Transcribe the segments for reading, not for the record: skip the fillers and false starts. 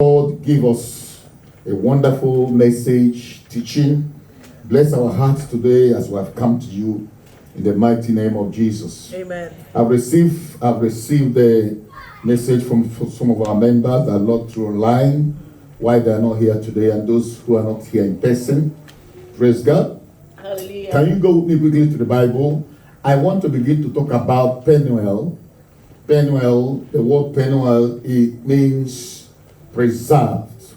Lord, give us a wonderful message, teaching. Bless our hearts today as we have come to you in the mighty name of Jesus. Amen. I've received the message from some of our members that are not through online, why they are not here today, and those who are not here in person. Praise God. Hallelujah. Can you go with me quickly to the Bible? I want to begin to talk about Penuel. Penuel, the word Penuel, it means preserved,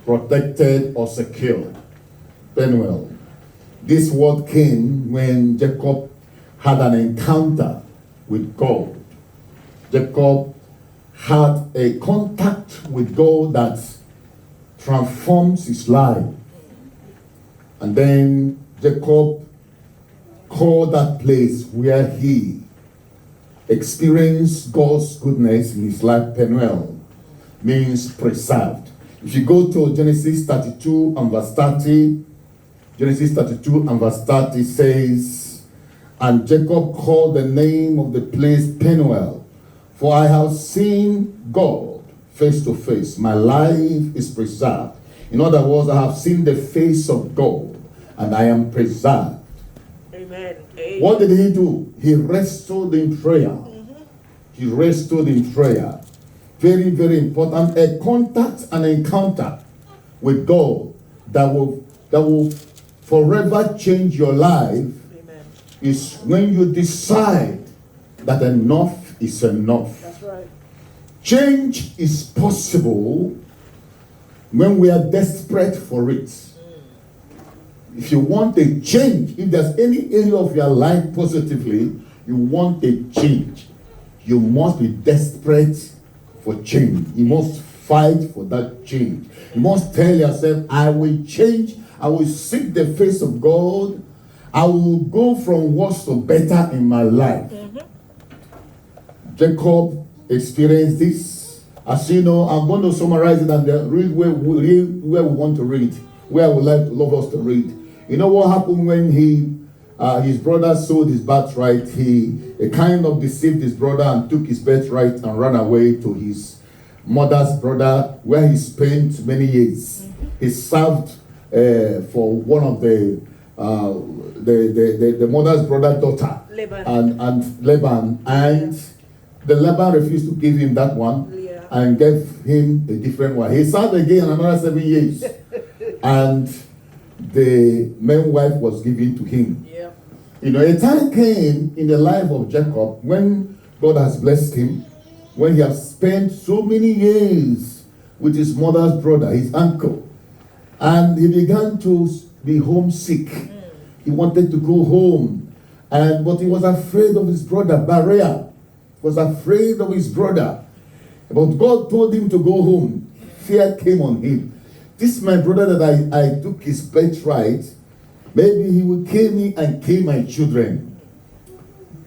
protected, or secured. Penuel. This word came when Jacob had an encounter with God. Jacob had a contact with God that transforms his life. And then Jacob called that place where he experienced God's goodness in his life, Penuel, means preserved. If you go to Genesis 32 and verse 30, Genesis 32 and verse 30 says, "And Jacob called the name of the place Penuel, for I have seen God face to face. My life is preserved." In other words, I have seen the face of God and I am preserved. Amen. What did he do? He wrestled in prayer. He wrestled in prayer. Very, very important. A contact and encounter with God that will forever change your life. Amen. Is when you decide that enough is enough. That's right. Change is possible when we are desperate for it. If you want a change, if there's any area of your life positively, you want a change, you must be desperate for change. You must fight for that change. You must tell yourself, I will change, I will seek the face of God, I will go from worse to better in my life. Jacob experienced this. As you know, I'm going to summarize it and then read where we want to read, where I would love us to read. You know what happened when his brother sold his birthright? He kind of deceived his brother and took his birthright and ran away to his mother's brother, where he spent many years. He served for one of the mother's brother daughter, Laban. and Laban, and the Laban refused to give him that one. Yeah. And gave him a different one. He served again another 7 years, and the main wife was given to him. Yeah. You know, a time came in the life of Jacob when God has blessed him, when he has spent so many years with his mother's brother, his uncle, and he began to be homesick. He wanted to go home, but he was afraid of his brother. Barrier was afraid of his brother, but God told him to go home. Fear came on him. This my brother that I took his birthright, maybe he will kill me and kill my children.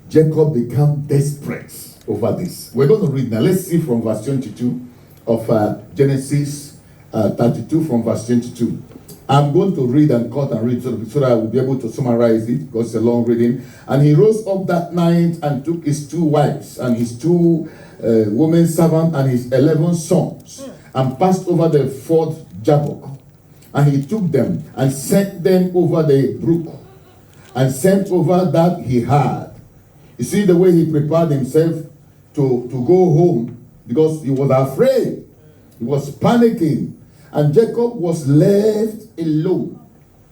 Jacob became desperate over this. We're going to read now. Let's see from verse 22 of Genesis 32 from verse 22. I'm going to read and cut and read so that I will be able to summarize it because it's a long reading. "And he rose up that night and took his 2 wives and his 2 women servants and his 11 sons and passed over the ford Jabbok. And he took them and sent them over the brook and sent over that he had." You see the way he prepared himself to go home, because he was afraid. He was panicking. And Jacob was left alone.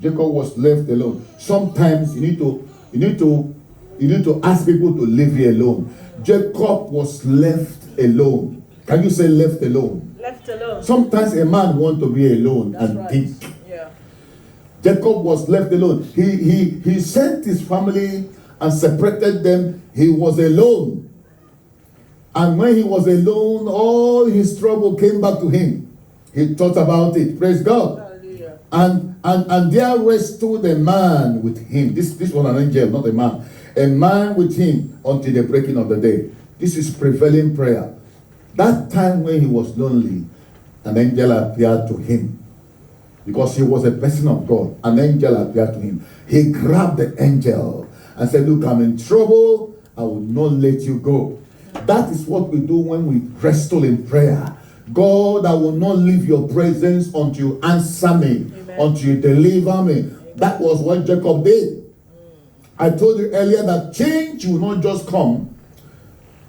Jacob was left alone. Sometimes you need to ask people to leave you alone. Jacob was left alone. Can you say left alone? Left alone. Sometimes a man wants to be alone. That's and right. think. Yeah. Jacob was left alone. He sent his family and separated them. He was alone. And when he was alone, all his trouble came back to him. He thought about it. Praise God. Hallelujah. And there wrestled a man with him. This was an angel, not a man. A man with him until the breaking of the day. This is prevailing prayer. That time when he was lonely, an angel appeared to him. Because he was a person of God. An angel appeared to him. He grabbed the angel and said, "Look, I'm in trouble. I will not let you go." That is what we do when we wrestle in prayer. God, I will not leave your presence until you answer me, Amen. until you deliver me. Amen. That was what Jacob did. I told you earlier that change will not just come.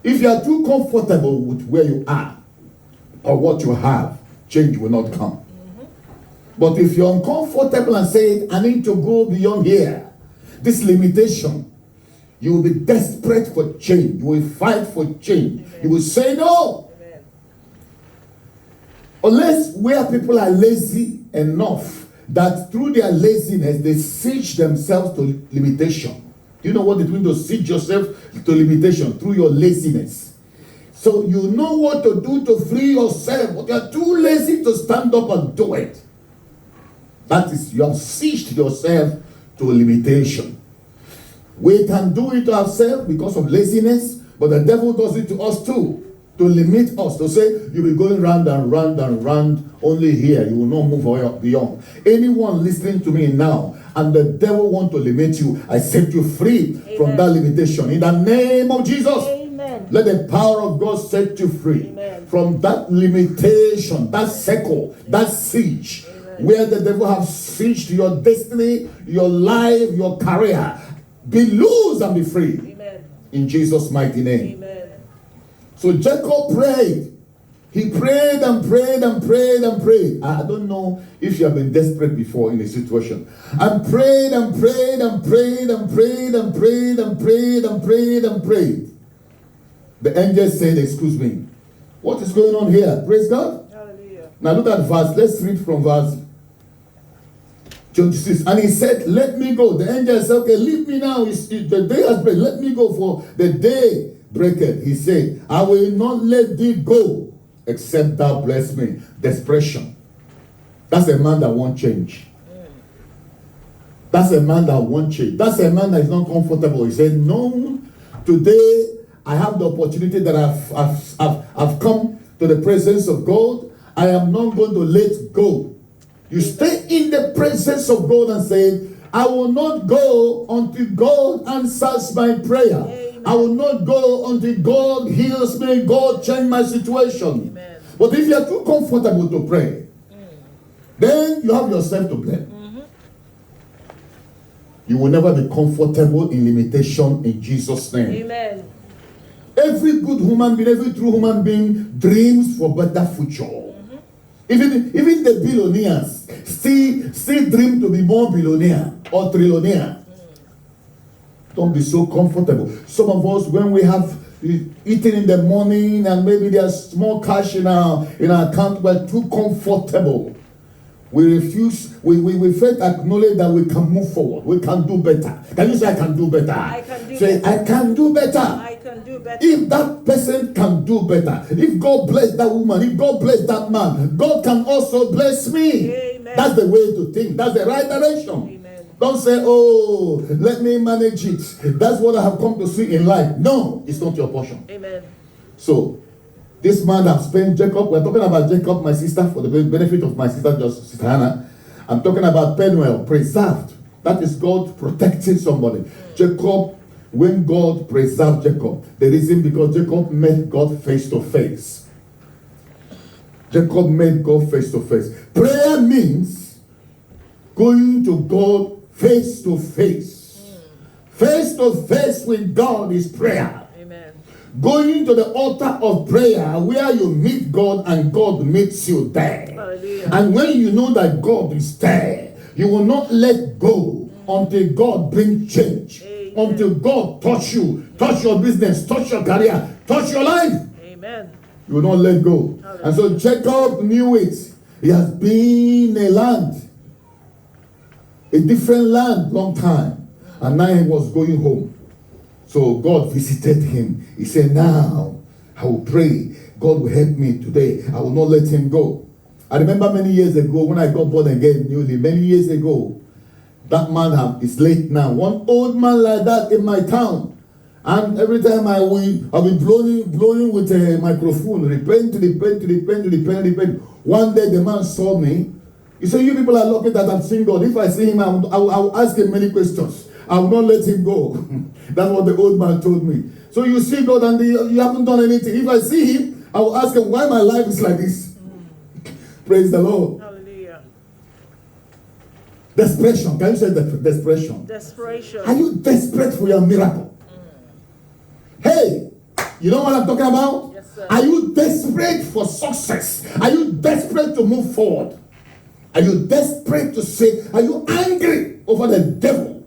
If you are too comfortable with where you are or what you have, change will not come. But if you're uncomfortable and say, I need to go beyond here, this limitation, you will be desperate for change. You will fight for change. Amen. You will say no. Amen. Unless where people are lazy enough that through their laziness they siege themselves to limitation. You know what it means to siege yourself to limitation? Through your laziness. So you know what to do to free yourself, but you are too lazy to stand up and do it. That is, you have sieged yourself to a limitation. We can do it ourselves because of laziness, but the devil does it to us too, to limit us, to say, you'll be going round and round and round only here. You will not move beyond. Anyone listening to me now, and the devil want to limit you, I set you free. Amen. From that limitation. In the name of Jesus. Amen. Let the power of God set you free. Amen. From that limitation, that circle, that siege, where the devil has sieged your destiny, your life, your career. Be loose and be free. Amen. In Jesus' mighty name. Amen. So Jacob prayed. He prayed and prayed and prayed and prayed. I don't know if you have been desperate before in a situation. And prayed and prayed and prayed and prayed and prayed and prayed and prayed and prayed. The angel said, excuse me, what is going on here? Praise God. Hallelujah. Now look at verse. Let's read from verse 26. And he said, let me go. The angel said, okay, leave me now. The day has break. Let me go, for the day breaketh. He said, I will not let thee go except thou bless me. Desperation. That's a man that won't change. That's a man that won't change. That's a man that is not comfortable. He said, no, today I have the opportunity that I've come to the presence of God. I am not going to let go. You stay in the presence of God and say, I will not go until God answers my prayer. Amen. I will not go until God heals me, God change my situation. Amen. But if you are too comfortable to pray, then you have yourself to blame. Mm-hmm. You will never be comfortable in limitation in Jesus' name. Amen. Every good human being, every true human being dreams for better future. Even the billionaires still dream to be more billionaire or trillionaire. Don't be so comfortable. Some of us, when we have eaten in the morning and maybe there's small cash in our account, we're too comfortable. We refuse, we fail to acknowledge that we can move forward. We can do better. Can you say, I can do better? I can do say, better. I can do better. I can do better. If that person can do better, if God bless that woman, if God bless that man, God can also bless me. Amen. That's the way to think. That's the right direction. Amen. Don't say, oh, let me manage it. That's what I have come to see in life. No, it's not your portion. Amen. So, this man that spent Jacob, we're talking about Jacob, my sister, for the benefit of my sister, just Sister Hannah. I'm talking about Penuel, preserved. That is God protecting somebody. Jacob, when God preserved Jacob, the reason because Jacob met God face to face. Jacob met God face to face. Prayer means going to God face to face. Face to face with God is prayer. Going to the altar of prayer where you meet God and God meets you there. Hallelujah. And when you know that God is there, you will not let go until God brings change. Amen. Until God touch you, touch your business, touch your career, touch your life. Amen. You will not let go. Hallelujah. And so Jacob knew it. He has been a different land, long time. And now he was going home. So God visited him. He said, now I will pray. God will help me today. I will not let him go. I remember many years ago when I got born again newly, many years ago, that man is late now. One old man like that in my town. And every time I'll be blowing with a microphone, repent. One day the man saw me. He said, you people are lucky that I've seen God. If I see him, I will ask him many questions. I will not let him go. That's what the old man told me. So you see God and you haven't done anything. If I see him, I will ask him why my life is like this. Praise the Lord. Hallelujah. Desperation. Can you say desperation? Desperation. Are you desperate for your miracle? Hey, you know what I'm talking about? Yes, sir. Are you desperate for success? Are you desperate to move forward? Are you desperate to say, are you angry over the devil?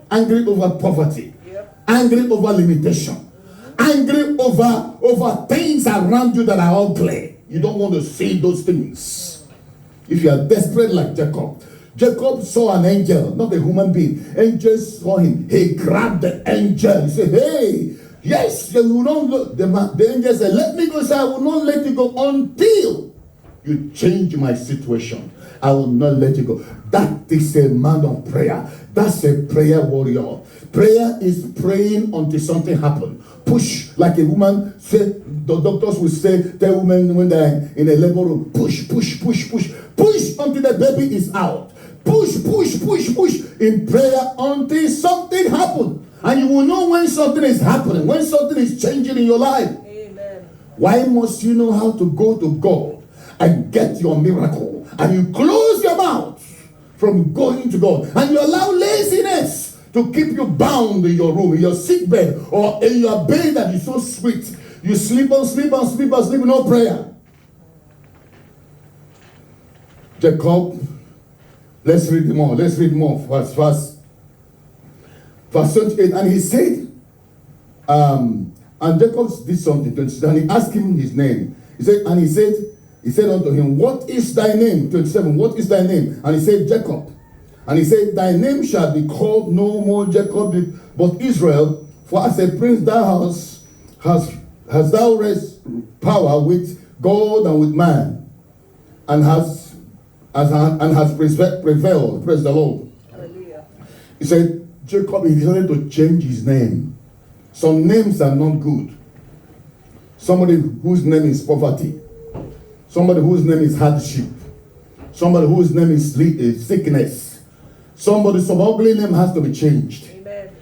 Angry over poverty? Yep. Angry over limitation? Angry over things around you that are ugly? You don't want to see those things. If you are desperate like Jacob. Jacob saw an angel, not a human being. Angel saw him. He grabbed the angel. He said, hey, yes, you will not look. The angel said, let me go. Say, I will not let you go until you change my situation. I will not let you go. That is a man of prayer. That's a prayer warrior. Prayer is praying until something happens. Push, like a woman say, the doctors will say, tell women when they're in a labor room, push, push, push, push, push until the baby is out. Push, push, push, push in prayer until something happens. And you will know when something is happening, when something is changing in your life. Amen. Why must you know how to go to God and get your miracle? And you close your mouth from going to God. And you allow laziness to keep you bound in your room, in your sick bed, or in your bed that is so sweet. You sleep and sleep and sleep and sleep, no prayer. Jacob, let's read more. Let's read more. Verse 28. And he said, and Jacob did something. And he asked him his name. He said unto him, what is thy name? 27. What is thy name? And he said, Jacob. And he said, thy name shall be called no more Jacob, but Israel. For as a prince thou hast thou raised power with God and with man, and has prevailed. Praise the Lord. Hallelujah. He said, Jacob, he decided to change his name. Some names are not good. Somebody whose name is poverty. Somebody whose name is hardship. Somebody whose name is sickness. Some ugly name has to be changed. Amen.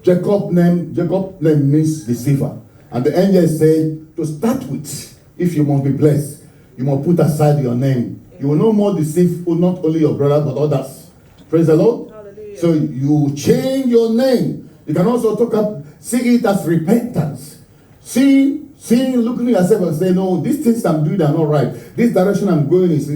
Jacob name means deceiver. And the angel said, to start with, if you must be blessed, you must put aside your name. You will no more deceive not only your brother but others. Praise the Lord. Hallelujah. So you change your name. You can also see it as repentance. Seeing, looking at yourself and say, no, these things I'm doing are not right. This direction I'm going is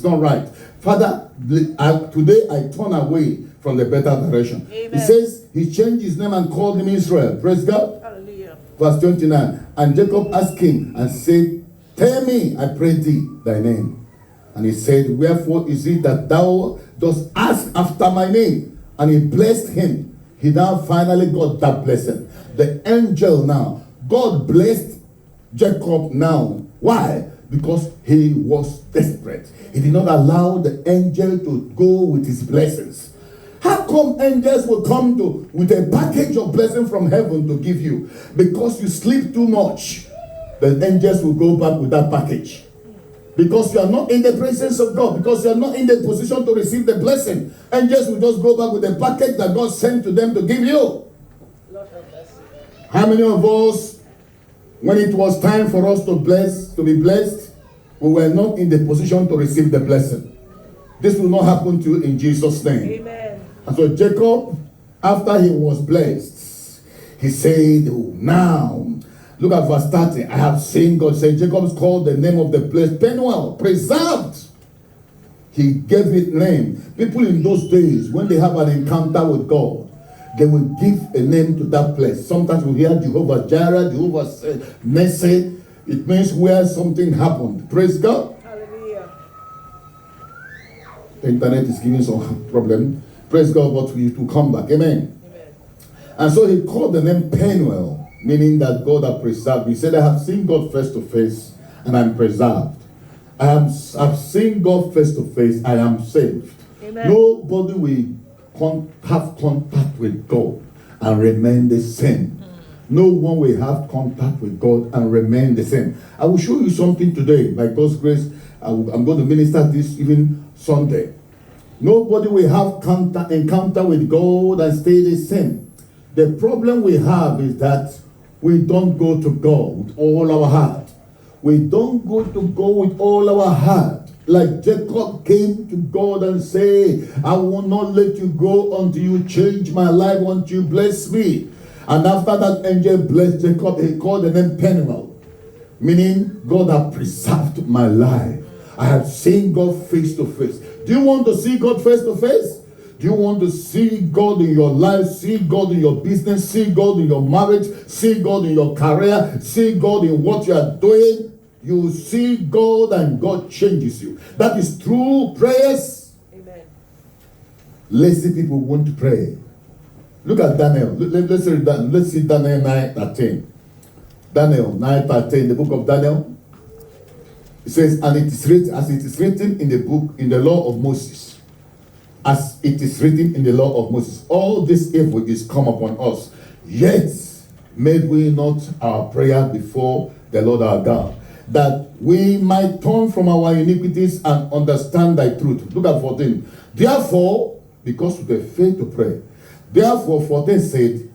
not right. Father, today I turn away from the better direction. Amen. He says he changed his name and called him Israel. Praise God. Hallelujah. Verse 29. And Jacob asked him and said, tell me, I pray thee, thy name. And he said, wherefore is it that thou dost ask after my name? And he blessed him. He now finally got that blessing. The angel now, God blessed Jacob now. Why? Because he was desperate. He did not allow the angel to go with his blessings. How come angels will come with a package of blessing from heaven to give you? Because you sleep too much. The angels will go back with that package. Because you are not in the presence of God. Because you are not in the position to receive the blessing. Angels will just go back with the package that God sent to them to give you. Lord have mercy. How many of us, when it was time for us to be blessed, we were not in the position to receive the blessing? This will not happen to you in Jesus' name. Amen. And so Jacob, after he was blessed, he said, oh, now, look at verse 30. I have seen God say, Jacob is called the name of the place Penuel, preserved. He gave it name. People in those days, when they have an encounter with God, they will give a name to that place. Sometimes we hear Jehovah Jireh, Jehovah Nissi. It means where something happened. Praise God. Hallelujah. The internet is giving some problem. Praise God, but we will come back. Amen. Amen. And so he called the name Penuel, meaning that God has preserved. He said, I have seen God face to face and I'm preserved. I've seen God face to face. I am saved. Amen. Nobody will have contact with God and remain the same. No one will have contact with God and remain the same. I will show you something today. By God's grace, I'm going to minister this even Sunday. Nobody will have encounter with God and stay the same. The problem we have is that we don't go to God with all our heart. We don't go to God with all our heart. Like Jacob came to God and say, I will not let you go until you change my life, until you bless me. And after that angel blessed Jacob, he called the name Peniel, meaning God has preserved my life. I have seen God face to face. Do you want to see God face to face? Do you want to see God in your life, see God in your business, see God in your marriage, see God in your career, see God in what you are doing? You see God and God changes you. That is true prayers. Amen. Lazy people won't pray. Look at Daniel. Let's see Daniel 9:13. Daniel 9:13, the book of Daniel. It says, and it is written, as it is written in the book, in the law of Moses. As it is written in the law of Moses. All this evil is come upon us. Yet made we not our prayer before the Lord our God, that we might turn from our iniquities and understand thy truth. Look at 14. Therefore, because of the faith to pray, therefore 14 said,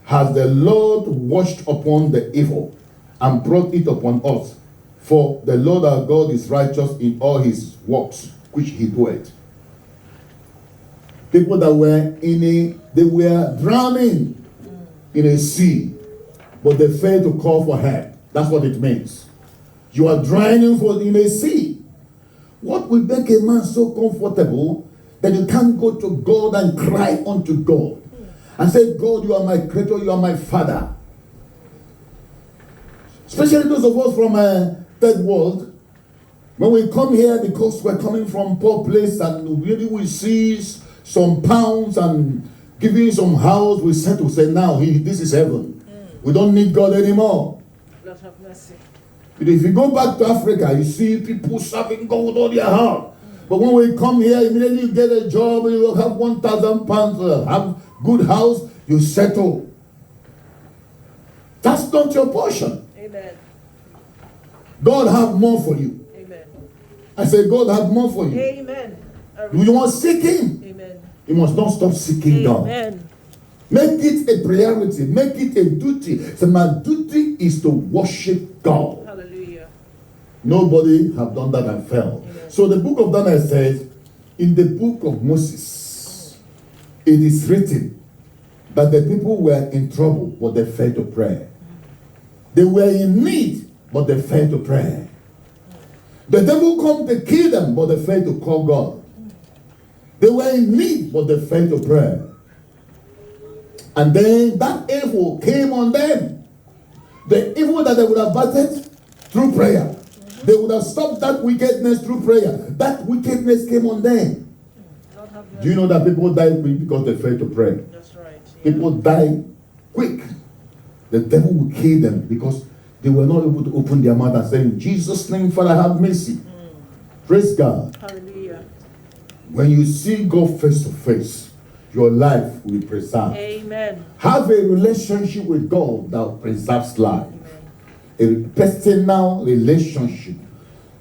has the Lord watched upon the evil and brought it upon us. For the Lord our God is righteous in all his works which he doeth. People that were they were drowning in a sea, but they failed to call for help. That's what it means. You are drowning in a sea. What will make a man so comfortable that you can't go to God and cry unto God and say, God, you are my creator, you are my father? Especially those of us from a third world, when we come here because we're coming from poor place and really we see some pounds and giving some house, we settle, say, now this is heaven. We don't need God anymore. Lord have mercy. If you go back to Africa, you see people serving God with all their heart. But when we come here, immediately you get a job, you have 1,000 pounds, have good house, you settle. That's not your portion. Amen. God have more for you. Amen. I say God have more for you. Amen. You must seek him. Amen. You must not stop seeking God. Amen. Make it a priority. Make it a duty. So my duty is to worship God. Hallelujah. Nobody have done that and failed. Amen. So the book of Daniel says, in the book of Moses, it is written that the people were in trouble, but they failed to pray. They were in need, but they failed to pray. The devil come to kill them, but they failed to call God. They were in need, but they failed to pray. And then that evil came on them. The evil that they would have battered through prayer. They would have stopped that wickedness through prayer. That wickedness came on them. Do you know that people die quick because they failed to pray? That's right. People die quick. The devil will kill them because they were not able to open their mouth and say, in Jesus' name, Father, have mercy. Praise God. Hallelujah. When you see God face to face, your life will be preserved. Amen. Have a relationship with God that preserves life. Amen. A personal relationship,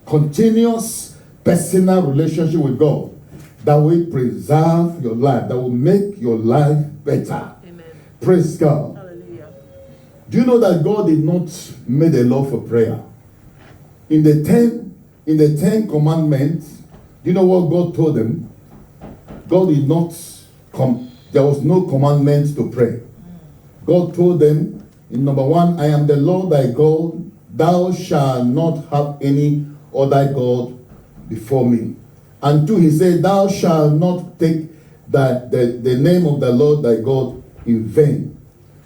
continuous personal relationship with God that will preserve your life, that will make your life better. Amen. Praise God. Hallelujah. Do you know that God did not make a law for prayer? In the 10 commandments, do you know what God told them? God did not there was no commandment to pray. God told them in number 1, I am the Lord thy God, thou shalt not have any other God before me. And 2, he said, thou shalt not take the name of the Lord thy God in vain.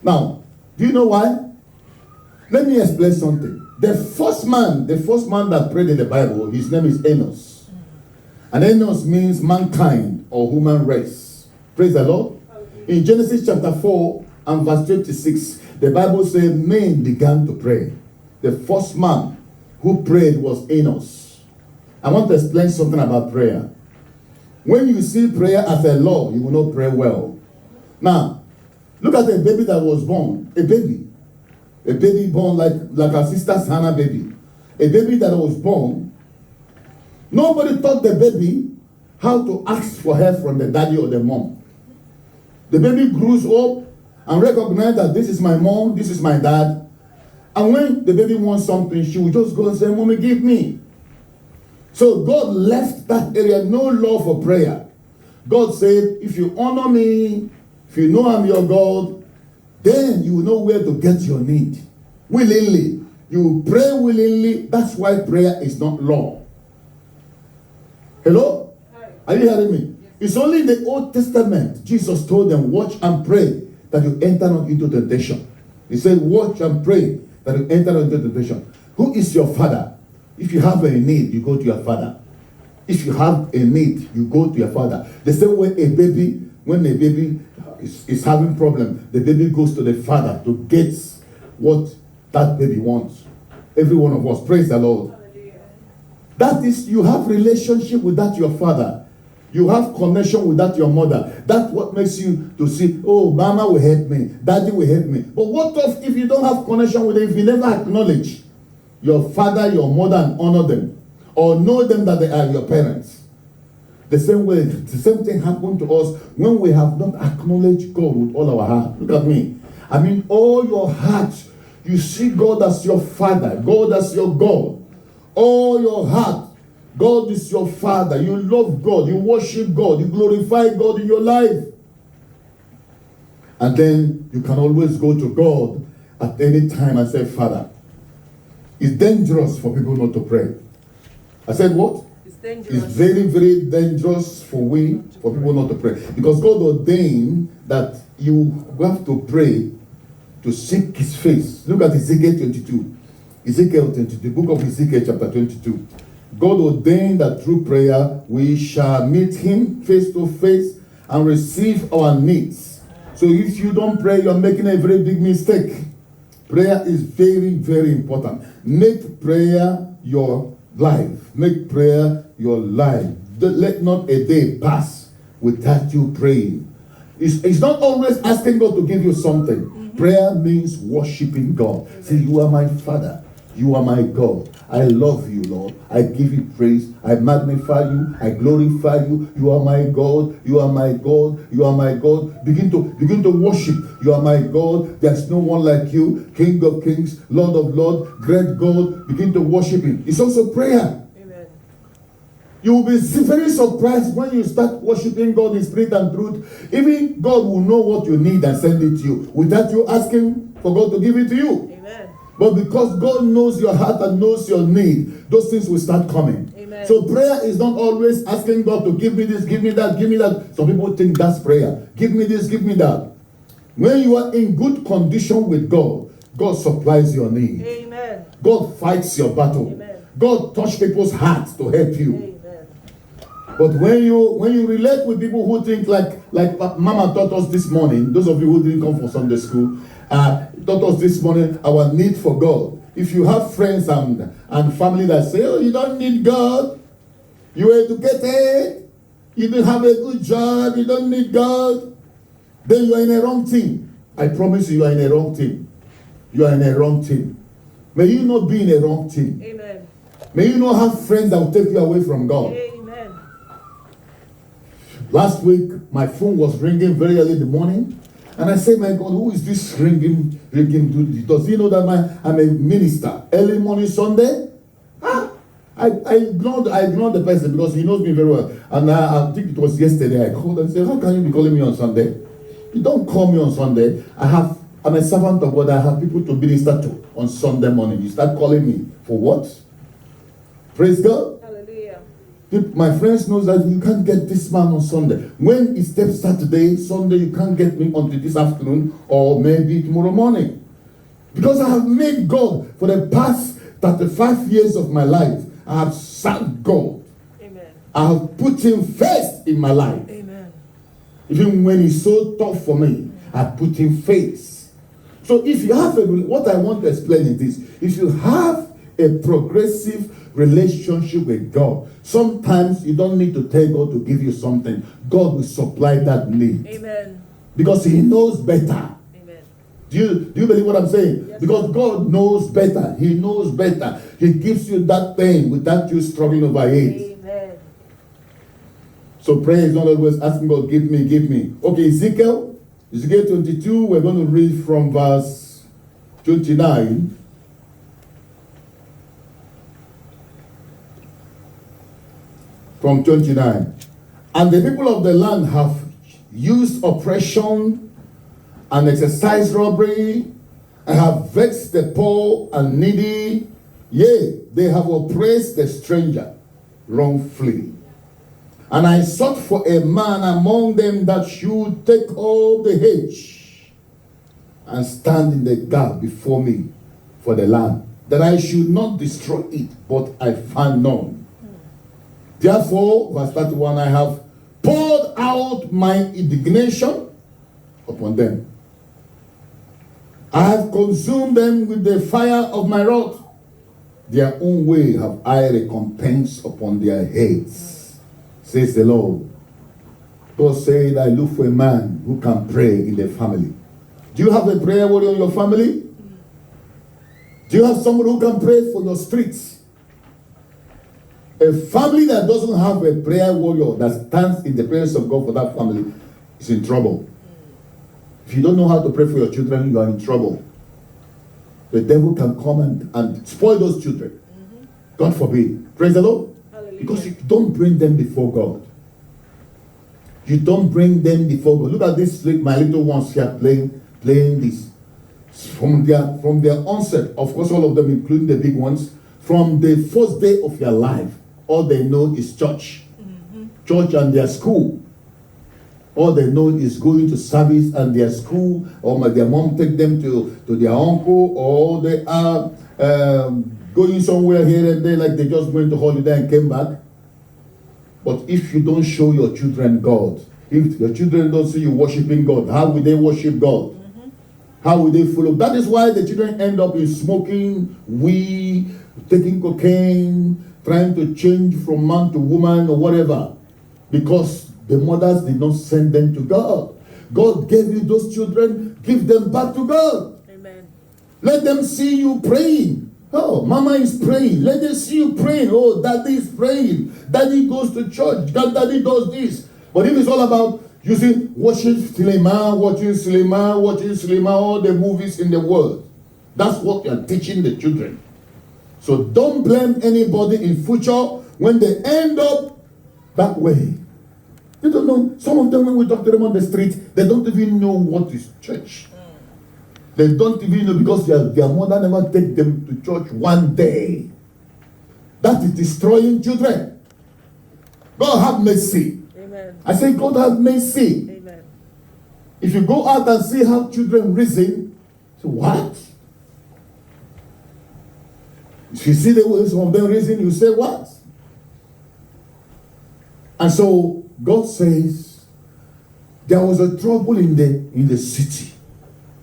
Now, do you know why? Let me explain something. The first man that prayed in the Bible, his name is Enos. And Enos means mankind or human race. Praise the Lord. In Genesis chapter 4 and verse 26, the Bible says men began to pray. The first man who prayed was Enos. I want to explain something about prayer. When you see prayer as a law, you will not pray well. Now, look at a baby that was born. A baby born like our sister's Hannah baby. A baby that was born. Nobody taught the baby how to ask for help from the daddy or the mom. The baby grows up and recognizes that this is my mom, this is my dad. And when the baby wants something, she will just go and say, Mommy, give me. So God left that area, no law for prayer. God said, if you honor me, if you know I'm your God, then you will know where to get your need. Willingly. You pray willingly. That's why prayer is not law. Hello? Are you hearing me? It's only in the Old Testament Jesus told them, watch and pray that you enter not into temptation. He said, watch and pray that you enter not into temptation. Who is your father? If you have a need, you go to your father. If you have a need, you go to your father. The same way when a baby is having problem, the baby goes to the father to get what that baby wants. Every one of us, praise the Lord. That is, you have relationship with that your father. You have connection with that your mother. That's what makes you to see, oh, mama will help me, daddy will help me. But what if you don't have connection with them, if you never acknowledge your father, your mother, and honor them, or know them that they are your parents? The same way, the same thing happened to us when we have not acknowledged God with all our heart. Look at me. I mean, all your heart, you see God as your father, God as your God. All your heart, God is your father. You love God, you worship God, you glorify God in your life. And then you can always go to God at any time and say, Father. It's dangerous for people not to pray. I said what? It's dangerous. It's very, very dangerous for people not to pray. Because God ordained that you have to pray to seek his face. Look at Ezekiel 22. Ezekiel 22, the book of Ezekiel chapter 22. God ordained that through prayer we shall meet him face to face and receive our needs. So if you don't pray, you're making a very big mistake. Prayer is very, very important. Make prayer your life. Make prayer your life. Let not a day pass without you praying. It's not always asking God to give you something. Mm-hmm. Prayer means worshiping God. Amen. Say, you are my Father. You are my God. I love you, Lord. I give you praise. I magnify you. I glorify you. You are my God. You are my God. You are my God. Begin to worship. You are my God. There's no one like you. King of kings, Lord of lords, great God. Begin to worship him. It's also prayer. Amen. You will be very surprised when you start worshiping God in spirit and truth. Even God will know what you need and send it to you without you asking for God to give it to you. Amen. But because God knows your heart and knows your need, those things will start coming. Amen. So prayer is not always asking God to give me this, give me that, give me that. Some people think that's prayer. Give me this, give me that. When you are in good condition with God, God supplies your need. Amen. God fights your battle. Amen. God touches people's hearts to help you. Amen. But when you relate with people who think like Mama taught us this morning, those of you who didn't come for Sunday school, taught us this morning our need for God. If you have friends and family that say, oh, you don't need God, you're educated, you don't have a good job, you don't need God, then you are in a wrong team. I promise you are in a wrong team. You are in a wrong team. May you not be in a wrong team. Amen. May you not have friends that will take you away from God. Amen. Last week, my phone was ringing very early in the morning. And I say, my God, who is this ringing? Does he know that I'm a minister? Early morning Sunday? I ignored the person because he knows me very well. And I think it was yesterday I called and said, how can you be calling me on Sunday? You don't call me on Sunday. I'm a servant of God. I have people to minister to on Sunday morning. You start calling me for what? Praise God. My friends knows that you can't get this man on Sunday. When it steps Saturday, Sunday, you can't get me until this afternoon or maybe tomorrow morning. Because I have made God for the past 35 years of my life. I have served God. Amen. I have put him first in my life. Amen. Even when it's so tough for me, I put him first. So if you have what I want to explain is this. If you have a progressive relationship with God, sometimes you don't need to tell God to give you something. God will supply that need. Amen. Because he knows better. Amen. Do you believe what I'm saying? Yes, because sir. God knows better. He knows better. He gives you that thing without you struggling over it. Amen. So prayer is not always asking God, give me, give me. Okay, Ezekiel 22, we're going to read from verse 29. from 29. And the people of the land have used oppression and exercised robbery, and have vexed the poor and needy. Yea, they have oppressed the stranger wrongfully. And I sought for a man among them that should take all the hedge and stand in the gap before me for the land, that I should not destroy it, but I found none. Therefore, verse 31, I have poured out my indignation upon them. I have consumed them with the fire of my wrath. Their own way have I recompensed upon their heads, says the Lord. God said, I look for a man who can pray in the family. Do you have a prayer warrior in your family? Do you have someone who can pray for your streets? A family that doesn't have a prayer warrior that stands in the presence of God for that family is in trouble. If you don't know how to pray for your children, you are in trouble. The devil can come and spoil those children. God forbid. Praise the Lord. Hallelujah. Because you don't bring them before God. You don't bring them before God. Look at this, my little ones here playing this. From their onset, of course, all of them, including the big ones, from the first day of your life, all they know is church. Church and their school. All they know is going to service and their school, or their mom take them to their uncle, or they are going somewhere here and there, like they just went to holiday and came back. But if you don't show your children God, if your children don't see you worshiping God, how will they worship God? How will they follow? That is why the children end up in smoking, weed, taking cocaine, trying to change from man to woman or whatever. Because the mothers did not send them to God. God gave you those children, give them back to God. Amen. Let them see you praying. Oh, mama is praying. Let them see you praying. Oh, daddy is praying. Daddy goes to church. Daddy does this. But if it's all about watching cinema, all the movies in the world, that's what you're teaching the children. So don't blame anybody in future when they end up that way. You don't know. Some of them, when we talk to them on the street, they don't even know what is church. They don't even know because their mother never take them to church one day. That is destroying children. God have mercy. Amen. I say God have mercy. Amen. If you go out and see how children reason, say, what? If you see the way some of them reason, you say, what? And so God says there was a trouble in the city,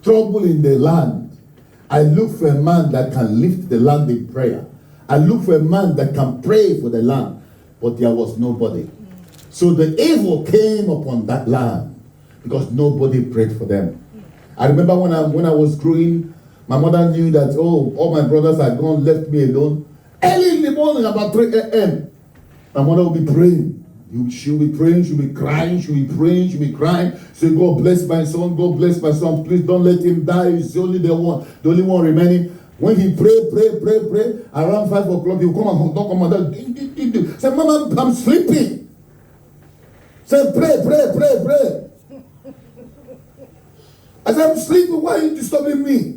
trouble in the land. I look for a man that can lift the land in prayer. I look for a man that can pray for the land, but there was nobody. So the evil came upon that land because nobody prayed for them. I remember when I was growing, my mother knew that, all my brothers had gone, left me alone. Early in the morning, about 3 a.m., my mother will be praying. She'll be praying, she'll be crying, she'll be praying, she'll be crying. Say, God bless my son, God bless my son. Please don't let him die. He's only the only one remaining. When he pray, around 5 o'clock, he'll come and knock on my door. Say, Mama, I'm sleeping. Say, pray. I said, I'm sleeping. Why are you disturbing me?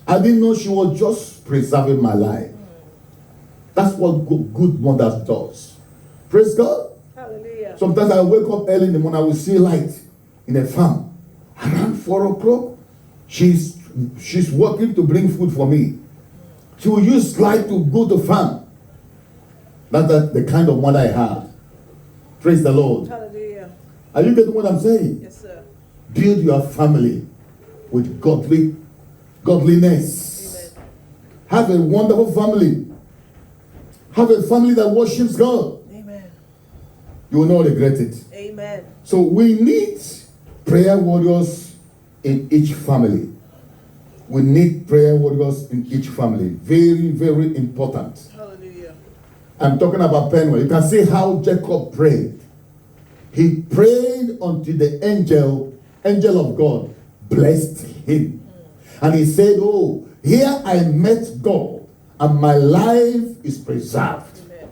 I didn't know she was just preserving my life. That's what good mothers does. Praise God. Hallelujah. Sometimes I wake up early in the morning, I will see light in a farm. Around 4 o'clock, she's working to bring food for me. She will use light to go to farm. That's the kind of mother I have. Praise the Lord. Hallelujah. Are you getting what I'm saying? Yes, sir. Build your family with godliness. Amen. Have a wonderful family. Have a family that worships God. Amen. You will not regret it. Amen. So we need prayer warriors in each family. We need prayer warriors in each family. Very, very important. Hallelujah. I'm talking about Penuel. You can see how Jacob prayed. He prayed until the angel of God blessed him. And he said, oh, here I met God and my life is preserved. Amen.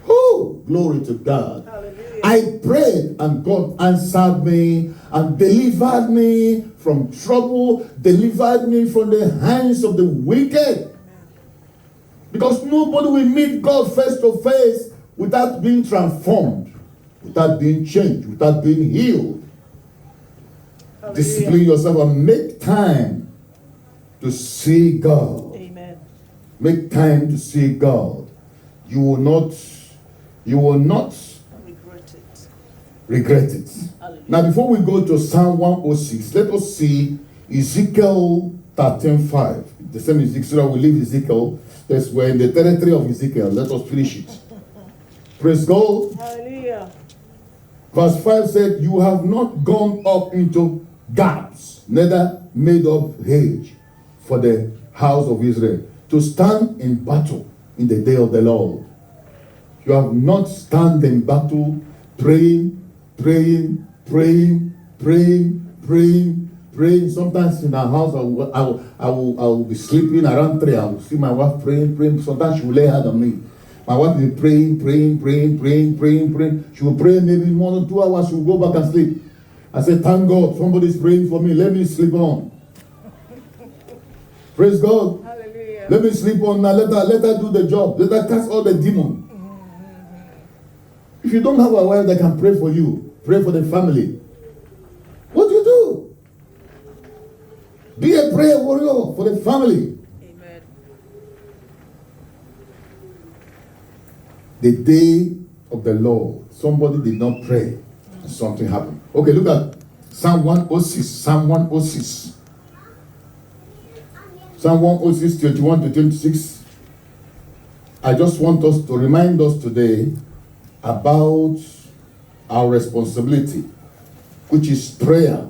Oh, Woo! Glory to God. Hallelujah. I prayed and God answered me and delivered me from trouble, delivered me from the hands of the wicked. Because nobody will meet God face to face without being transformed, without being changed, without being healed. Hallelujah. Discipline yourself and make time to see God. Amen. Make time to see God. You will not Regret it. regret it. Hallelujah. Now, before we go to Psalm 106, let us see Ezekiel 13:5. The same Ezekiel, we leave Ezekiel. That's we're in the territory of Ezekiel. Let us finish it. Praise God. Hallelujah. Verse 5 said, "You have not gone up into gaps, neither made up hedge for the house of Israel, to stand in battle in the day of the Lord." You have not stand in battle, praying. Sometimes in our house, I will be sleeping around 3. I will see my wife praying. Sometimes she will lay hand on me. My wife will be praying. She will pray maybe more than 2 hours. She will go back and sleep. I say, thank God, somebody's praying for me. Let me sleep on. Praise God. Hallelujah. Let me sleep on now. Let her do the job. Let her cast all the demons. If you don't have a wife that can pray for you, pray for the family, what do you do? Be a prayer warrior for the family. Amen. The day of the Lord, somebody did not pray and something happened. Okay, look at Psalm 106. Psalm 106. Psalm 106, 21 to 26. I just want us to remind us today about our responsibility, which is prayer.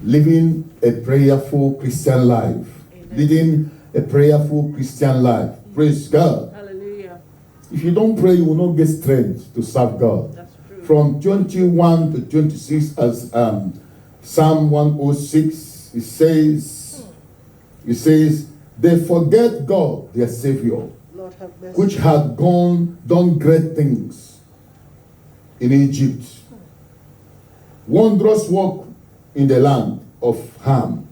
Living a prayerful Christian life. Amen. Leading a prayerful Christian life. Praise God. Hallelujah. If you don't pray, you will not get strength to serve God. That's true. From 21 to 26, as Psalm 106, it says, they forget God, their Savior, Lord have mercy. which had done great things in Egypt, wondrous work in the land of Ham,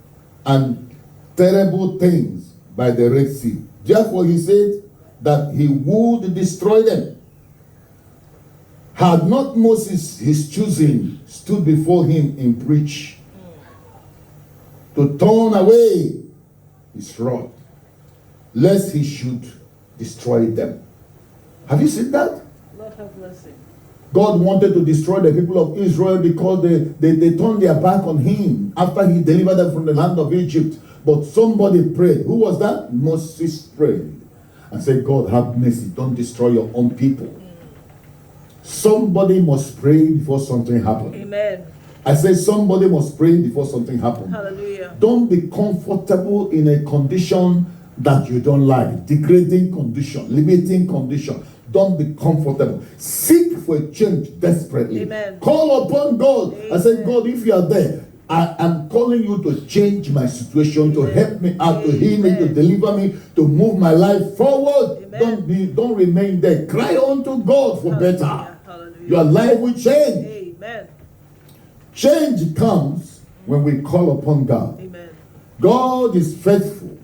and terrible things by the Red Sea. Therefore he said that he would destroy them. Had not Moses, his choosing, stood before him in breach to turn away his rod, lest he should destroy them. Have you seen that? Lord have mercy. God wanted to destroy the people of Israel because they turned their back on him after he delivered them from the land of Egypt. But somebody prayed. Who was that? Moses prayed and said, God, have mercy. Don't destroy your own people. Somebody must pray before something happens. Amen. I say somebody must pray before something happens. Hallelujah. Don't be comfortable in a condition that you don't like. Degrading condition, limiting condition. Don't be comfortable. Seek for a change desperately. Amen. Call upon God. I say, Amen. God, if you are there, I am calling you to change my situation, to help me out, to heal me, to Amen. deliver me, to move my life forward. Amen. Don't remain there. Cry unto God for better. Hallelujah. Your life will change. Amen. Change comes when we call upon God. Amen. God is faithful.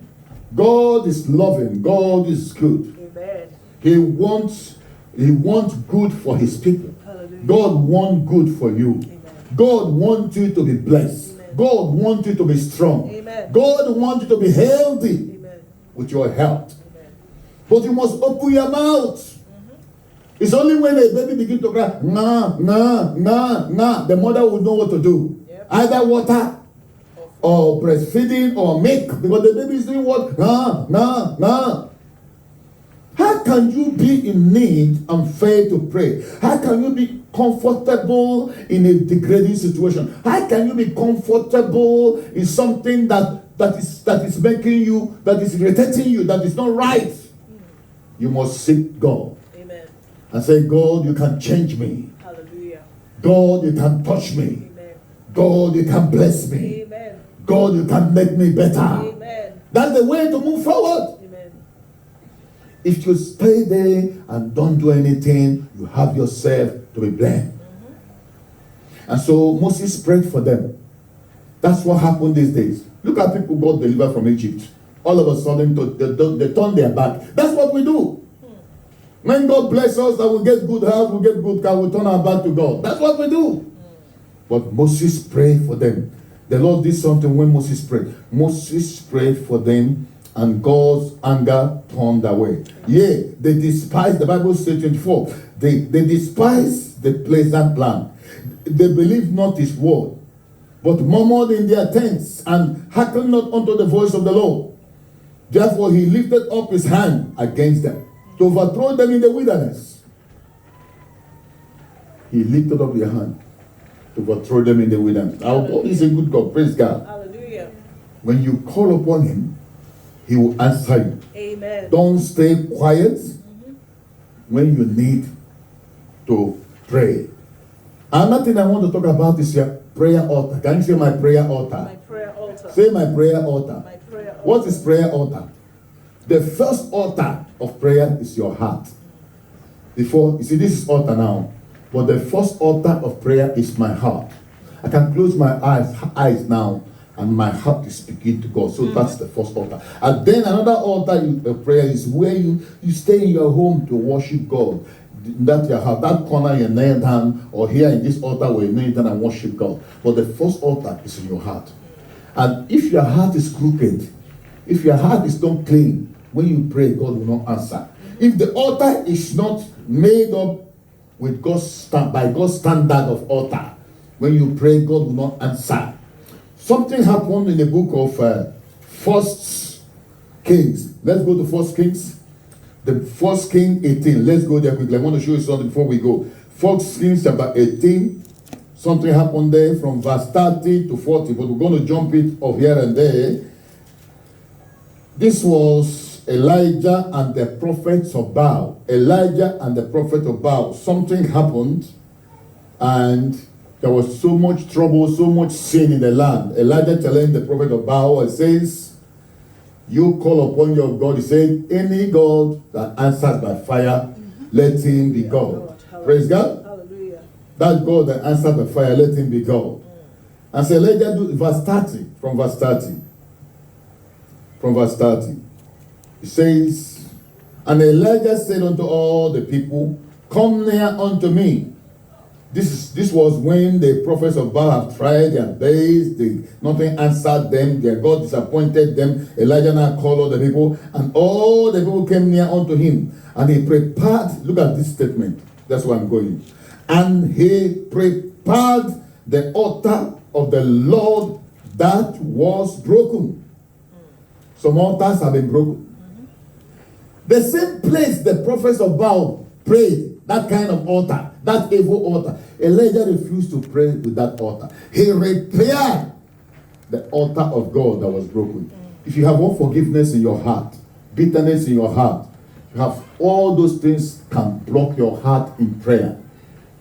God is loving. God is good. Amen. He wants good for his people. Hallelujah. God wants good for you. Amen. God wants you to be blessed. Amen. God wants you to be strong. Amen. God wants you to be healthy Amen. with your health. Amen. But you must open your mouth. It's only when a baby begins to cry, nah, the mother will know what to do. Yep. Either water or breastfeeding or milk, because the baby is doing what? Nah. How can you be in need and fail to pray? How can you be comfortable in a degrading situation? How can you be comfortable in something that is making you, that is irritating you, that is not right? You must seek God. Amen. And say, God, you can change me. Hallelujah. God, you can touch me. Amen. God, you can bless me. Amen. God, you can make me better. Amen. That's the way to move forward. Amen. If you stay there and don't do anything, you have yourself to be blamed. And so Moses prayed for them. That's what happened these days. Look at people got delivered from Egypt. All of a sudden, they turn their back. That's what we do. When God bless us, that we get good health, we get good car, we turn our back to God. That's what we do. But Moses prayed for them. The Lord did something when Moses prayed. Moses prayed for them, and God's anger turned away. Yeah, they despised, the Bible says 24, they despised the pleasant land. They believed not his word, but murmured in their tents, and hearkened not unto the voice of the Lord. Therefore he lifted up his hand against them, to overthrow them in the wilderness. He lifted up their hand to overthrow them in the wilderness. Our God is a good God. Praise God. Hallelujah. When you call upon him, he will answer you. Amen. Don't stay quiet when you need to pray. Another thing I want to talk about is your prayer altar. Can you say my prayer altar? My prayer altar. Say my prayer altar. My prayer altar. What is prayer altar? The first altar of prayer is your heart. Before, you see, this is altar now. But the first altar of prayer is my heart. I can close my eyes now, and my heart is speaking to God. So that's the first altar. And then another altar of prayer is where you stay in your home to worship God. That you have that corner you kneel down, or here in this altar where you kneel down and worship God. But the first altar is in your heart. And if your heart is crooked, if your heart is not clean, when you pray, God will not answer. If the altar is not made up with by God's standard of altar, when you pray, God will not answer. Something happened in the book of First Kings. Let's go to First Kings. The First King 18. Let's go there quickly. I want to show you something before we go. First Kings chapter 18. Something happened there from verse 30 to 40. But we're going to jump it off here and there. This was Elijah and the prophets of Baal. Elijah and the prophet of Baal. Something happened, and there was so much trouble, so much sin in the land. Elijah telling the prophet of Baal, it says, you call upon your God. He said, any God that answers by fire, let him be God. Praise God. Hallelujah. That God that answers by fire, let him be God. And so Elijah do verse 30, from verse 30. From verse 30. It says, and Elijah said unto all the people, come near unto me. This was when the prophets of Baal have tried their best. Nothing answered them. Their God disappointed them. Elijah now called all the people, and all the people came near unto him. And he prepared, look at this statement. That's where I'm going. And he prepared the altar of the Lord that was broken. Some altars have been broken. The same place the prophets of Baal prayed, that kind of altar, that evil altar, Elijah refused to pray with that altar. He repaired the altar of God that was broken. If you have unforgiveness in your heart, bitterness in your heart, you have all those things can block your heart in prayer.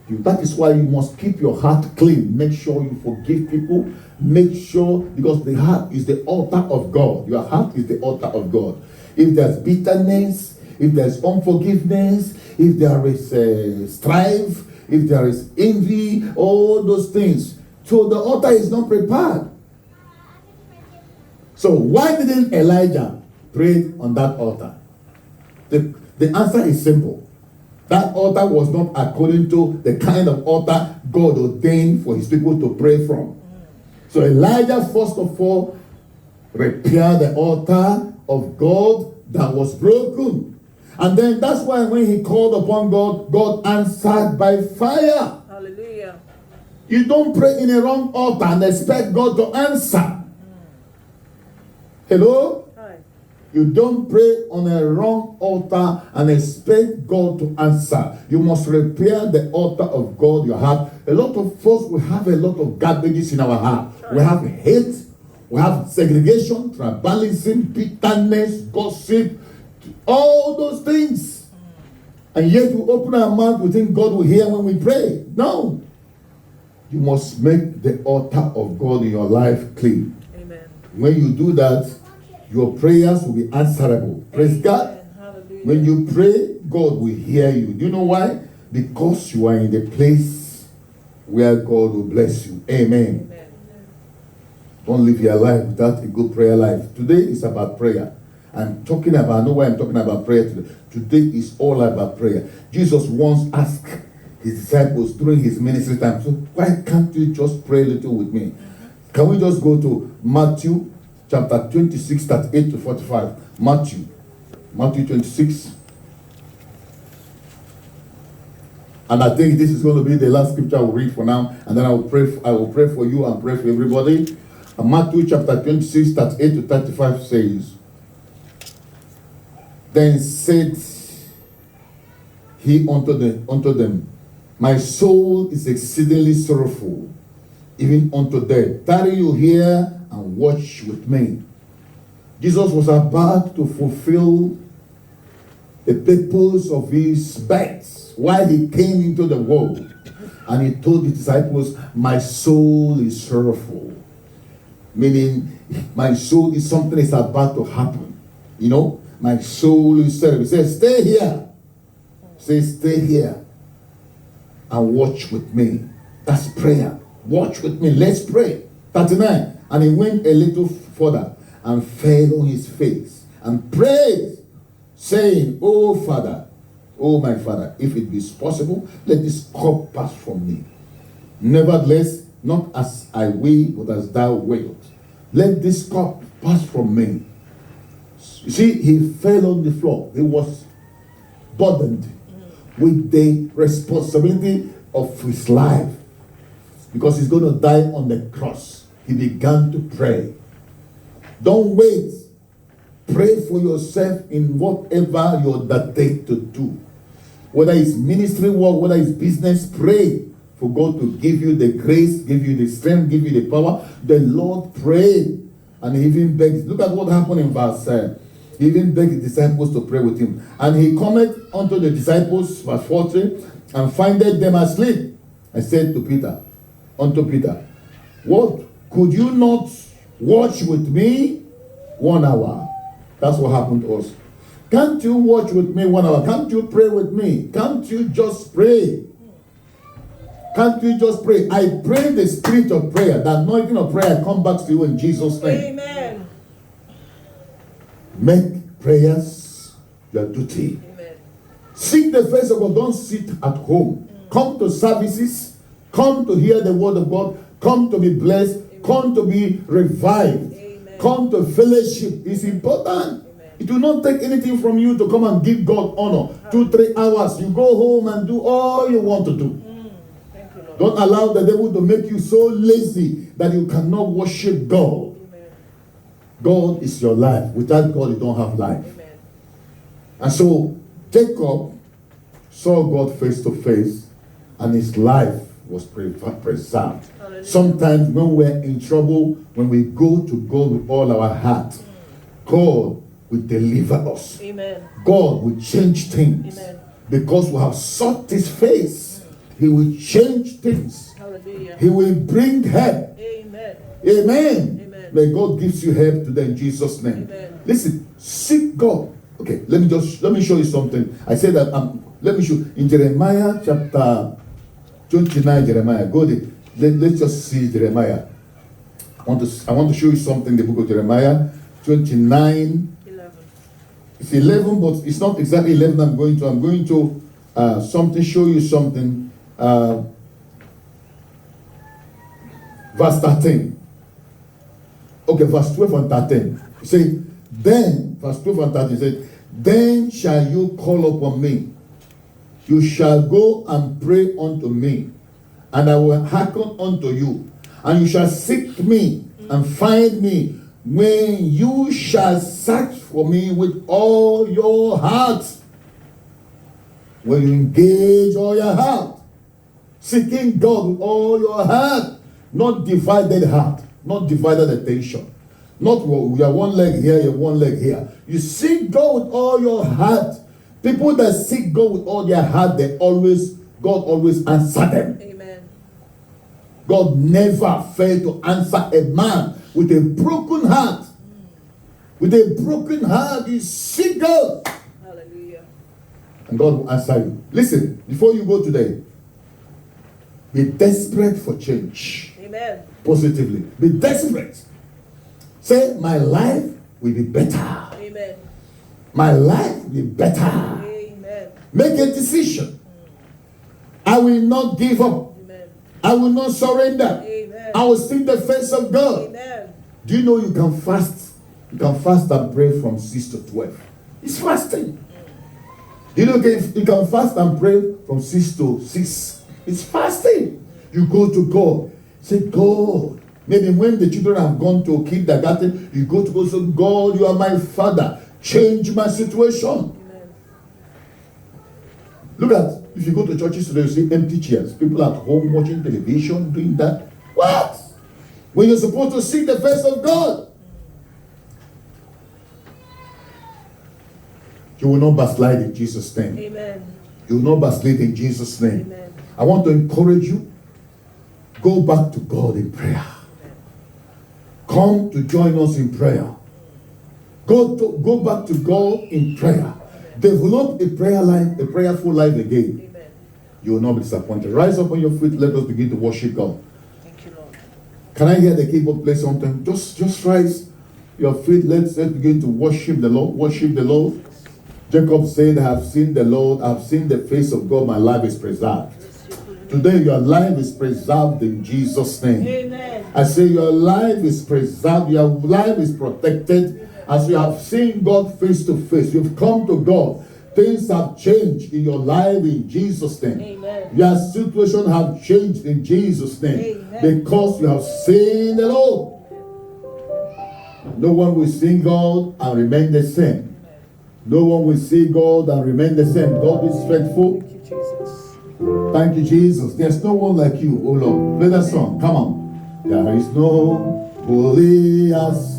That is why you must keep your heart clean. Make sure you forgive people. Make sure, because the heart is the altar of God. Your heart is the altar of God. If there's bitterness, if there's unforgiveness, if there is strife, if there is envy, all those things. So the altar is not prepared. So why didn't Elijah pray on that altar? The answer is simple. That altar was not according to the kind of altar God ordained for his people to pray from. So Elijah, first of all, repaired the altar of God that was broken. And then that's why when he called upon God, God answered by fire. Hallelujah. You don't pray in a wrong altar and expect God to answer. Hello? Hi. You don't pray on a wrong altar and expect God to answer. You must repair the altar of God, your heart. A lot of us, we have a lot of garbages in our heart. We have hate, we have segregation, tribalism, bitterness, gossip, all those things. And yet we open our mouth, we think God will hear when we pray. No. You must make the altar of God in your life clean. Amen. When you do that, your prayers will be answerable. Praise God. Hallelujah. When you pray, God will hear you. Do you know why? Because you are in the place where God will bless you. Amen. Amen. Don't live your life without a good prayer life. Today is about prayer. I know why I'm talking about prayer today. Today is all about prayer. Jesus once asked his disciples during his ministry time, so why can't you just pray a little with me? Can we just go to Matthew chapter 26, 38 to 45? Matthew 26. And I think this is going to be the last scripture I will read for now, and then I will pray for you and pray for everybody. And Matthew chapter 26, 38 to 35 says, Then said he unto them, My soul is exceedingly sorrowful, even unto death. Tarry you here and watch with me. Jesus was about to fulfill the purpose of his birth while he came into the world. And he told his disciples, My soul is sorrowful. Meaning, my soul is something that's about to happen. You know, my soul is sorrowful. He says, Stay here. Stay here and watch with me. That's prayer. Watch with me. Let's pray. 39. And he went a little further and fell on his face and prayed, saying, Oh Father, oh my Father, if it be possible, let this cup pass from me. Nevertheless, not as I will, but as thou wilt. Let this cup pass from me. You see, he fell on the floor. He was burdened with the responsibility of his life, because he's going to die on the cross. He began to pray. Don't wait. Pray for yourself in whatever you're undertaken to do. Whether it's ministry work, whether it's business, pray for God to give you the grace, give you the strength, give you the power. The Lord prayed, and he even begged. Look at what happened in verse he even begged the disciples to pray with him. And he cometh unto the disciples, verse 40, and findeth them asleep. I said to Peter, What? Could you not watch with me 1 hour? That's what happened to us. Can't you watch with me 1 hour? Can't you pray with me? Can't you just pray? Can't you just pray? I pray the spirit of prayer, the anointing of prayer come back to you in Jesus' name. Amen. Make prayers your duty. Amen. Seek the face of God. Don't sit at home. Come to services. Come to hear the word of God. Come to be blessed. Amen. Come to be revived. Amen. Come to fellowship. It's important. Amen. It will not take anything from you to come and give God honor. 2-3 hours. You go home and do all you want to do. Thank you, Lord. Don't allow the devil to make you so lazy that you cannot worship God. Amen. God is your life. Without God, you don't have life. Amen. And so Jacob saw God face to face, and his life was preserved. Hallelujah. Sometimes when we're in trouble, when we go to God with all our heart, God will deliver us. Amen. God will change things. Amen. Because we have sought his face. He will change things. Hallelujah. He will bring help. Amen. Amen. Amen. May God gives you help today in Jesus' name. Amen. Listen, seek God. Okay, let me show you something. I said that let me show in Jeremiah chapter 29. Jeremiah, go there. Let's just see Jeremiah. I want to show you something. The book of Jeremiah 29. 11. It's 11, but it's not exactly 11. I'm going to show you something. Verse 13. Okay, verse 12 and 13. You say, then, verse 12 and 13 says, then shall you call upon me. You shall go and pray unto me, and I will hearken unto you. And you shall seek me and find me when you shall search for me with all your heart. When you engage all your heart, seeking God with all your heart, not divided heart, not divided attention. Not we are one leg here, you're one leg here. You seek God with all your heart. People that seek God with all their heart, God always answer them. Amen. God never failed to answer a man with a broken heart. With a broken heart, you seek God. Hallelujah. And God will answer you. Listen, before you go today, be desperate for change. Amen. Positively. Be desperate. Say, my life will be better. Amen. My life will be better. Amen. Make a decision. I will not give up. Amen. I will not surrender. Amen. I will seek the face of God. Amen. Do you know you can fast? You can fast and pray from 6 to 12. It's fasting. You know you can fast and pray from 6 to 6. It's fasting. You go to God. Say, God. Maybe when the children have gone to kindergarten, you go to God. Say, God, you are my Father. Change my situation. Amen. Look at, if you go to churches today, you see empty chairs. People at home watching television, doing that. What? When you're supposed to seek the face of God. You will not backslide in Jesus' name. Amen. You will not backslide in Jesus' name. Amen. I want to encourage you. Go back to God in prayer. Come to join us in prayer. Go back to God in prayer. Develop a prayer life, a prayerful life again. Amen. You will not be disappointed. Rise up on your feet. Let us begin to worship God. Thank you, Lord. Can I hear the keyboard play something? Just rise your feet. Let's begin to worship the Lord. Worship the Lord. Jacob said, I have seen the Lord. I have seen the face of God. My life is preserved. Today your life is preserved in Jesus' name. Amen. I say your life is preserved. Your life is protected. As you have seen God face to face, you've come to God. Things have changed in your life in Jesus' name. Amen. Your situation have changed in Jesus' name. Amen. Because you have seen the Lord. No one will see God and remain the same. No one will see God and remain the same. God is faithful. Thank you, Jesus. Thank you, Jesus. There's no one like you, oh Lord. Play that song. Come on. There is no holy as.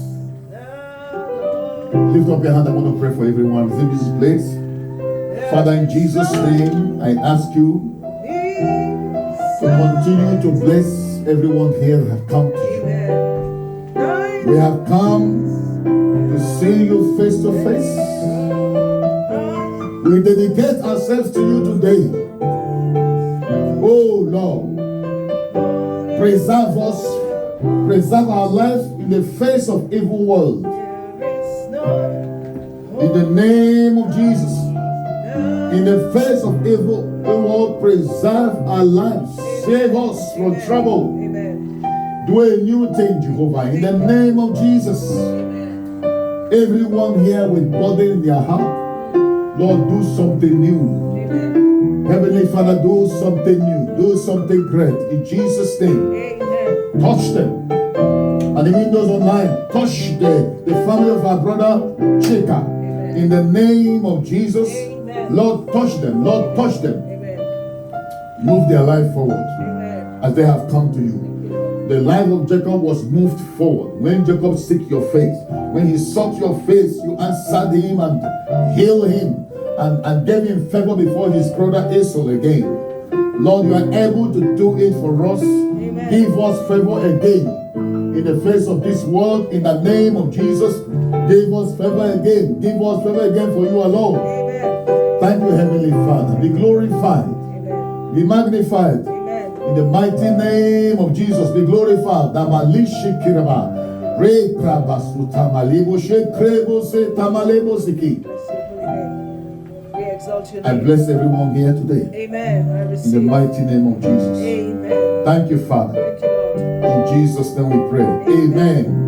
Lift up your hand. I want to pray for everyone within this place. Father, in Jesus' name, I ask you to continue to bless everyone here who have come to you. We have come to see you face to face. We dedicate ourselves to you today. Oh Lord, preserve us, preserve our lives in the face of evil world. In the name of Jesus, in the face of evil world, preserve our lives. Save us from trouble. Do a new thing, Jehovah, in the name of Jesus. Everyone here with burden in their heart, Lord, do something new. Heavenly Father, do something new. Do something great. In Jesus' name. Amen. Touch them. And even those online, touch the family of our brother Chika. In the name of Jesus. Amen. Lord, touch them. Lord, touch them. Amen. Move their life forward. Amen. As they have come to you. The life of Jacob was moved forward. When Jacob seek your face, when he sought your face, you answered him and healed him and gave him favor before his brother Esau again. Lord, you are able to do it for us. Amen. Give us favor again in the face of this world. In the name of Jesus, give us favor again. Give us favor again for you alone. Amen. Thank you, Heavenly Father. Be glorified. Amen. Be magnified. Amen. In the mighty name of Jesus, be glorified. Damalishi kiraba. Re krabasuta malibo she krebo se tamalebo siki. Bless your holy name. We exalt your I name. bless everyone here today. Amen. I In receive. the mighty name of Jesus. Amen. Thank you, Father. Thank you, Lord. In Jesus' name we pray. Amen.